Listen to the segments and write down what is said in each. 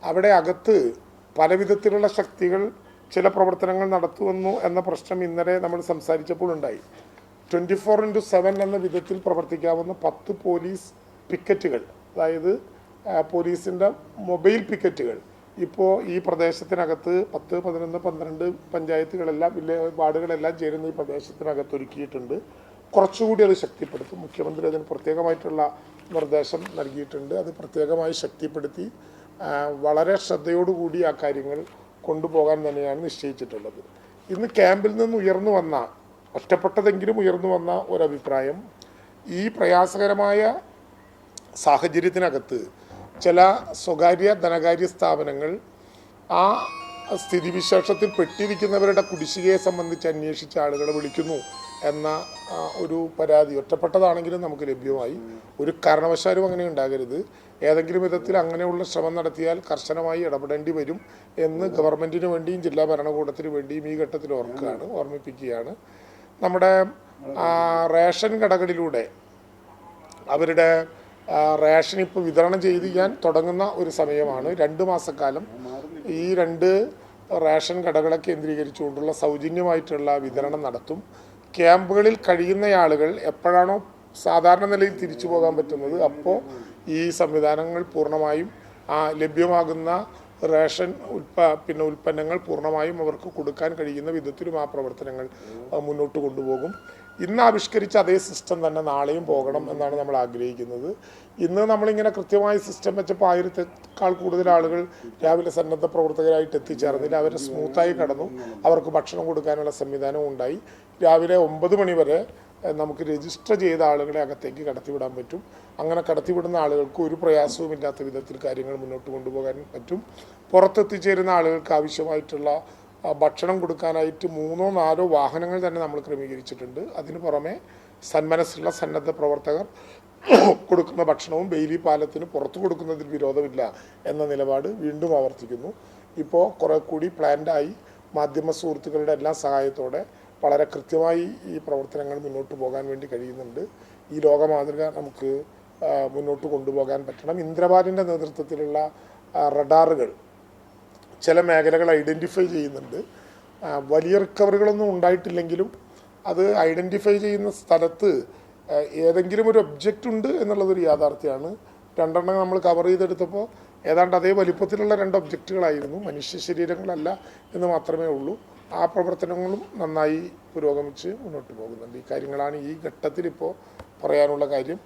അവിടെ അകത്ത് പല വിധത്തിലുള്ള ശക്തികൾ ചില പ്രവർത്തനങ്ങൾ നടത്തുവന്നു എന്ന പ്രശ്നം ഇന്നലെ നമ്മൾ സംസാരിച്ചപ്പോൾ ഉണ്ടായി. 24/7 എന്ന വിധത്തിൽ പ്രവർത്തിക്കാവുന്ന 10 പോലീസ് പിക്കറ്റുകൾ, അതായത് പോലീസിൻ്റെ മൊബൈൽ പിക്കറ്റുകൾ ഇപ്പോൾ ഈ പ്രദേശത്തിനകത്ത് 10, 11, 12 പഞ്ചായത്തുകളെല്ലാം വാർഡുകളെല്ലാം ചേരുന്ന ഈ പ്രദേശത്തിനകത്ത് ഒരുക്കിയിട്ടുണ്ട്. കുറച്ചുകൂടി അത് ശക്തിപ്പെടുത്തും. മുഖ്യമന്ത്രി അതിന് പ്രത്യേകമായിട്ടുള്ള നിർദ്ദേശം നൽകിയിട്ടുണ്ട്. അത് പ്രത്യേകമായി ശക്തിപ്പെടുത്തി വളരെ ശ്രദ്ധയോടുകൂടി ആ കാര്യങ്ങൾ കൊണ്ടുപോകാൻ തന്നെയാണ് നിശ്ചയിച്ചിട്ടുള്ളത്. ഇന്ന് ക്യാമ്പിൽ നിന്ന് ഉയർന്നു വന്ന, ഒറ്റപ്പെട്ടതെങ്കിലും ഉയർന്നു വന്ന ഒരഭിപ്രായം, ഈ പ്രയാസകരമായ സാഹചര്യത്തിനകത്ത് ചില സ്വകാര്യ ധനകാര്യ സ്ഥാപനങ്ങൾ ആ സ്ഥിതിവിശേഷത്തിൽ പെട്ടിരിക്കുന്നവരുടെ കുടിശ്ശികയെ സംബന്ധിച്ച് അന്വേഷിച്ച ആളുകളെ വിളിക്കുന്നു എന്ന ഒരു പരാതി ഒറ്റപ്പെട്ടതാണെങ്കിലും നമുക്ക് ലഭ്യമായി. ഒരു കാരണവശാലും അങ്ങനെ ഉണ്ടാകരുത്. ഏതെങ്കിലും വിധത്തിൽ അങ്ങനെയുള്ള ശ്രമം നടത്തിയാൽ കർശനമായി ഇടപെടേണ്ടി വരും എന്ന് ഗവൺമെൻറ്റിന് വേണ്ടിയും ജില്ലാ ഭരണകൂടത്തിന് വേണ്ടിയും ഈ ഘട്ടത്തിൽ ഓർമ്മിപ്പിക്കുകയാണ്. നമ്മുടെ റേഷൻ കടകളിലൂടെ അവരുടെ റേഷൻ ഇപ്പോൾ വിതരണം ചെയ്യാൻ തുടങ്ങുന്ന ഒരു സമയമാണ്. 2 മാസക്കാലം ഈ 2 റേഷൻ കടകളെ കേന്ദ്രീകരിച്ചുകൊണ്ടുള്ള സൗജന്യമായിട്ടുള്ള വിതരണം നടത്തും. ക്യാമ്പുകളിൽ കഴിയുന്ന ആളുകൾ എപ്പോഴാണോ സാധാരണ നിലയിൽ തിരിച്ചു പോകാൻ പറ്റുന്നത് അപ്പോൾ ഈ സംവിധാനങ്ങൾ പൂർണ്ണമായും ലഭ്യമാകുന്ന റേഷൻ ഉൽപ്പന്നങ്ങൾ പൂർണ്ണമായും അവർക്ക് കൊടുക്കാൻ കഴിയുന്ന വിധത്തിലും ആ പ്രവർത്തനങ്ങൾ മുന്നോട്ട് കൊണ്ടുപോകും. ഇന്ന് ആവിഷ്കരിച്ച അതേ സിസ്റ്റം തന്നെ നാളെയും പോകണം എന്നാണ് നമ്മൾ ആഗ്രഹിക്കുന്നത്. ഇന്ന് നമ്മളിങ്ങനെ കൃത്യമായി സിസ്റ്റം വെച്ചപ്പോൾ 1000-ക്കാൾ കൂടുതൽ ആളുകൾ രാവിലെ സന്നദ്ധ പ്രവർത്തകരായിട്ട് എത്തിച്ചേർന്നില്ല. അവർ സ്മൂത്തായി കടന്നു. അവർക്ക് ഭക്ഷണം കൊടുക്കാനുള്ള സംവിധാനവും ഉണ്ടായി. രാവിലെ 9 മണി വരെ നമുക്ക് രജിസ്റ്റർ ചെയ്ത ആളുകളെ അകത്തേക്ക് കടത്തിവിടാൻ പറ്റും. അങ്ങനെ കടത്തിവിടുന്ന ആളുകൾക്ക് ഒരു പ്രയാസവുമില്ലാത്ത വിധത്തിൽ കാര്യങ്ങൾ മുന്നോട്ട് കൊണ്ടുപോകാൻ പറ്റും. പുറത്തെത്തിച്ചേരുന്ന ആളുകൾക്ക് ആവശ്യമായിട്ടുള്ള ഭക്ഷണം കൊടുക്കാനായിട്ട് 3-4 വാഹനങ്ങൾ തന്നെ നമ്മൾ ക്രമീകരിച്ചിട്ടുണ്ട്. അതിന് പുറമെ സന്മനസ്സുള്ള സന്നദ്ധ പ്രവർത്തകർ കൊടുക്കുന്ന ഭക്ഷണവും ബെയിലി പാലത്തിന് പുറത്തു കൊടുക്കുന്നതിൽ വിരോധമില്ല എന്ന നിലപാട് വീണ്ടും ആവർത്തിക്കുന്നു. ഇപ്പോൾ കുറെ കൂടി പ്ലാൻഡായി മാധ്യമ സുഹൃത്തുക്കളുടെ എല്ലാ സഹായത്തോടെ വളരെ കൃത്യമായി ഈ പ്രവർത്തനങ്ങൾ മുന്നോട്ട് പോകാൻ വേണ്ടി കഴിയുന്നുണ്ട്. ഈ ലോകമാതൃക നമുക്ക് മുന്നോട്ട് കൊണ്ടുപോകാൻ പറ്റണം. ഇന്ദ്രപാലിൻ്റെ നേതൃത്വത്തിലുള്ള റഡാറുകൾ ചില മേഖലകൾ ഐഡൻറ്റിഫൈ ചെയ്യുന്നുണ്ട്. വലിയ റിക്കവറികളൊന്നും ഉണ്ടായിട്ടില്ലെങ്കിലും അത് ഐഡൻറ്റിഫൈ ചെയ്യുന്ന സ്ഥലത്ത് ഏതെങ്കിലും ഒരു ഒബ്ജക്റ്റ് ഉണ്ട് എന്നുള്ളതൊരു യാഥാർത്ഥ്യമാണ്. 2 എണ്ണം നമ്മൾ കവർ ചെയ്തെടുത്തപ്പോൾ ഏതാണ്ട് അതേ വലിപ്പത്തിലുള്ള 2 ഒബ്ജക്റ്റുകളായിരുന്നു, മനുഷ്യ ശരീരങ്ങളല്ല എന്ന് മാത്രമേ ഉള്ളൂ. ആ പ്രവർത്തനങ്ങളും നന്നായി പുരോഗമിച്ച് മുന്നോട്ട് പോകുന്നുണ്ട്. ഈ കാര്യങ്ങളാണ് ഈ ഘട്ടത്തിൽ ഇപ്പോൾ പറയാനുള്ള കാര്യം.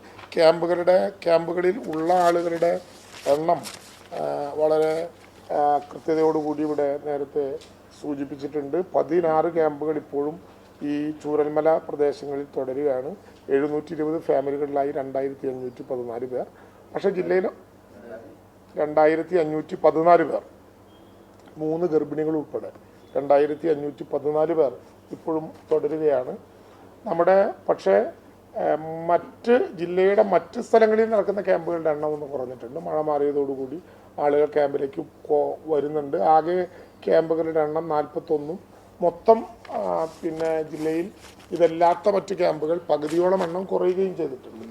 ക്യാമ്പുകളിൽ ഉള്ള ആളുകളുടെ എണ്ണം വളരെ കൃത്യതയോടുകൂടി ഇവിടെ നേരത്തെ സൂചിപ്പിച്ചിട്ടുണ്ട്. 16 ക്യാമ്പുകൾ ഇപ്പോഴും ഈ ചൂരൽമല പ്രദേശങ്ങളിൽ തുടരുകയാണ്. 720 ഫാമിലികളിലായി 2514 പേർ. പക്ഷേ ജില്ലയിൽ 2514 പേർ, 3 ഗർഭിണികൾ ഉൾപ്പെടെ 2514 പേർ ഇപ്പോഴും തുടരുകയാണ്. പക്ഷേ ജില്ലയുടെ മറ്റ് സ്ഥലങ്ങളിൽ നടക്കുന്ന ക്യാമ്പുകളുടെ എണ്ണം ഒന്ന് കുറഞ്ഞിട്ടുണ്ട്. മഴ മാറിയതോടുകൂടി ആളുകൾ ക്യാമ്പിലേക്ക് വരുന്നുണ്ട്. ആകെ ക്യാമ്പുകളുടെ എണ്ണം 41. മൊത്തം ജില്ലയിൽ ഇതല്ലാത്ത മറ്റ് ക്യാമ്പുകൾ പകുതിയോളം എണ്ണം കുറയുകയും ചെയ്തിട്ടുണ്ട്.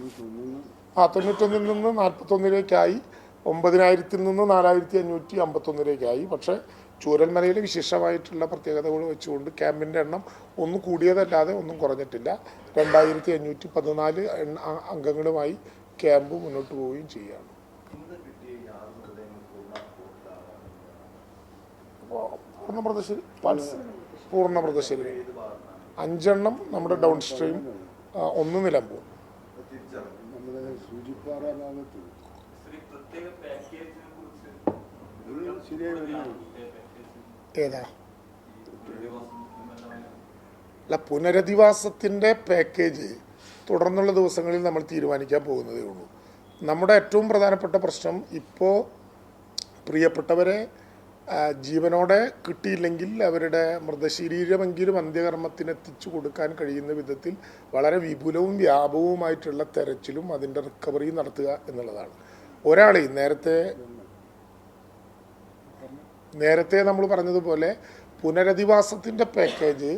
91-ൽ നിന്ന് 41-ലേക്കായി, 9000-ൽ നിന്ന് 4551-ലേക്കായി. പക്ഷേ ചൂരൽമലയിലെ വിശേഷമായിട്ടുള്ള പ്രത്യേകതകൾ വെച്ചുകൊണ്ട് ക്യാമ്പിൻ്റെ എണ്ണം ഒന്നും കൂടിയതല്ലാതെ ഒന്നും കുറഞ്ഞിട്ടില്ല. 2514 അംഗങ്ങളുമായി ക്യാമ്പ് മുന്നോട്ട് പോവുകയും ചെയ്യുകയാണ്. പൂർണ്ണ മൃതശരീരം 5 എണ്ണം നമ്മുടെ ഡൗൺ സ്ട്രീം, 1 നിലമ്പൂർ. ഏതാ പുനരധിവാസത്തിൻ്റെ പാക്കേജ് തുടർന്നുള്ള ദിവസങ്ങളിൽ നമ്മൾ തീരുമാനിക്കാൻ പോകുന്നതേ ഉള്ളൂ. നമ്മുടെ ഏറ്റവും പ്രധാനപ്പെട്ട പ്രശ്നം ഇപ്പോൾ പ്രിയപ്പെട്ടവരെ ജീവനോടെ കിട്ടിയില്ലെങ്കിൽ അവരുടെ മൃതശരീരമെങ്കിലും അന്ത്യകർമ്മത്തിന് എത്തിച്ചു കൊടുക്കാൻ കഴിയുന്ന വിധത്തിൽ വളരെ വിപുലവും വ്യാപകവുമായിട്ടുള്ള തെരച്ചിലും അതിൻ്റെ റിക്കവറിയും നടത്തുക എന്നുള്ളതാണ്. ഒരാളെയും നേരത്തെ നമ്മൾ പറഞ്ഞതുപോലെ പുനരധിവാസത്തിൻ്റെ പാക്കേജ്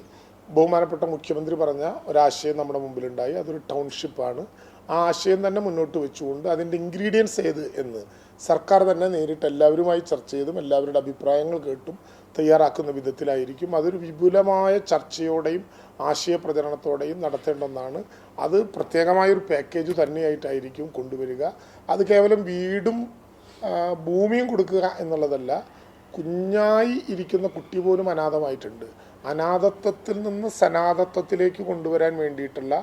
ബഹുമാനപ്പെട്ട മുഖ്യമന്ത്രി പറഞ്ഞ ഒരാശയം നമ്മുടെ മുമ്പിലുണ്ടായി. അതൊരു ടൗൺഷിപ്പാണ്. ആ ആശയം തന്നെ മുന്നോട്ട് വെച്ചുകൊണ്ട് അതിൻ്റെ ഇൻഗ്രീഡിയൻസ് ഏത് എന്ന് സർക്കാർ തന്നെ നേരിട്ട് എല്ലാവരുമായി ചർച്ച ചെയ്തും എല്ലാവരുടെ അഭിപ്രായങ്ങൾ കേട്ടും തയ്യാറാക്കുന്ന വിധത്തിലായിരിക്കും. അതൊരു വിപുലമായ ചർച്ചയോടെയും ആശയപ്രചരണത്തോടെയും നടത്തേണ്ടെന്നാണ്. അത് പ്രത്യേകമായൊരു പാക്കേജ് തന്നെയായിട്ടായിരിക്കും കൊണ്ടുവരിക. അത് കേവലം വീടും ഭൂമിയും കൊടുക്കുക എന്നുള്ളതല്ല. കുഞ്ഞായി ഇരിക്കുന്ന കുട്ടി പോലും അനാഥമായിട്ടുണ്ട്. അനാഥത്വത്തിൽ നിന്ന് സനാഥത്വത്തിലേക്ക് കൊണ്ടുവരാൻ വേണ്ടിയിട്ടുള്ള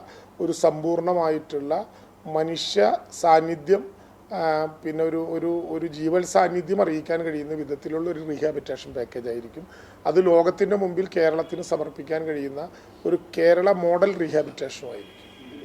ഒരു സമ്പൂർണമായിട്ടുള്ള മനുഷ്യ സാന്നിധ്യം, പിന്നെ ഒരു ജീവൽ സാന്നിധ്യം അറിയിക്കാൻ കഴിയുന്ന വിധത്തിലുള്ള ഒരു റീഹാബിറ്റേഷൻ പാക്കേജ് ആയിരിക്കും. അത് ലോകത്തിൻ്റെ മുമ്പിൽ കേരളത്തിന് സമർപ്പിക്കാൻ കഴിയുന്ന ഒരു കേരള മോഡൽ റീഹാബിറ്റേഷനുമായിരിക്കും.